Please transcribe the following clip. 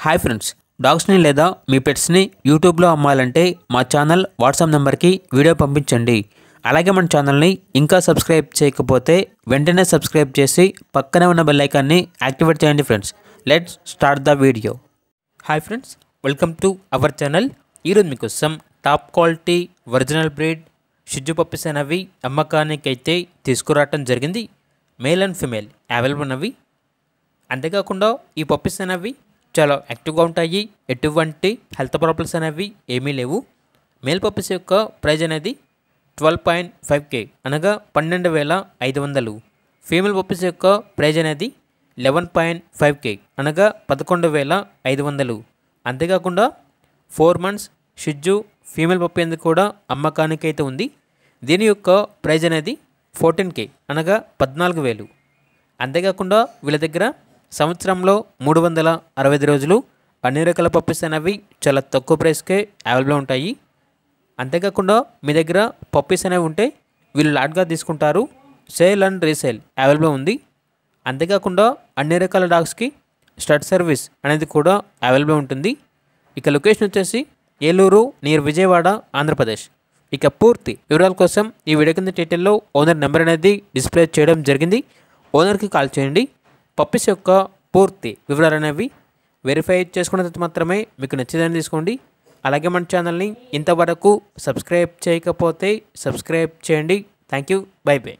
Hi friends, డాగ్స్ని లేదా మీ పెట్స్ని యూట్యూబ్లో అమ్మాలంటే మా ఛానల్ వాట్సాప్ నెంబర్కి వీడియో పంపించండి. అలాగే మన ఛానల్ని ఇంకా సబ్స్క్రైబ్ చేయకపోతే వెంటనే సబ్స్క్రైబ్ చేసి పక్కనే ఉన్న బెల్ ఐకాన్ని యాక్టివేట్ చేయండి friends. Let's start the video. Hi friends, welcome to our channel. ఈరోజు మీకోసం టాప్ క్వాలిటీ ఒరిజినల్ బ్రీడ్ షిజు పప్పీస్ అనేవి అమ్మకానికి అయితే తీసుకురావటం జరిగింది. మేల్ అండ్ ఫిమేల్ అవైలబుల్ ఉన్నవి. అంతేకాకుండా ఈ పప్పీస్ అనేవి చాలా యాక్టివ్గా ఉంటాయి. ఎటువంటి హెల్త్ ప్రాబ్లమ్స్ అనేవి ఏమీ లేవు. మేల్ పప్పీస్ యొక్క ప్రైజ్ అనేది 12.5K అనగా 12,500. ఫీమేల్ పప్పీస్ యొక్క ప్రైజ్ అనేది 11.5K అనగా 11,500. అంతేకాకుండా 4 months షిజు ఫీమేల్ పప్పీ అనేది కూడా అమ్మకానికి అయితే ఉంది. దీని యొక్క ప్రైజ్ అనేది 14K అనగా 14,000. అంతేకాకుండా వీళ్ళ దగ్గర సంవత్సరంలో 365 రోజులు అన్ని రకాల పప్పీస్ అనేవి చాలా తక్కువ ప్రైస్కే అవైలబుల్ ఉంటాయి. అంతేకాకుండా మీ దగ్గర పప్పీస్ అనేవి ఉంటే వీళ్ళు లాట్గా తీసుకుంటారు. సేల్ అండ్ రీసేల్ అవైలబుల్ ఉంది. అంతేకాకుండా అన్ని రకాల డాగ్స్కి స్టడ్ సర్వీస్ అనేది కూడా అవైలబుల్ ఉంటుంది. ఇక లొకేషన్ వచ్చేసి ఏలూరు నియర్ విజయవాడ, ఆంధ్రప్రదేశ్. ఇక పూర్తి వివరాల కోసం ఈ వీడియో కింద టైటిల్లో ఓనర్ నెంబర్ అనేది డిస్ప్లే చేయడం జరిగింది. ఓనర్కి కాల్ చేయండి. పప్పీస్ యొక్క పూర్తి వివరాలు అనేవి వెరిఫై చేసుకున్న తర్వాత మాత్రమే మీకు నచ్చేదని తీసుకోండి. అలాగే మన ఛానల్ని ఇంతవరకు సబ్స్క్రైబ్ చేయకపోతే సబ్స్క్రైబ్ చేయండి. Thank you. By by.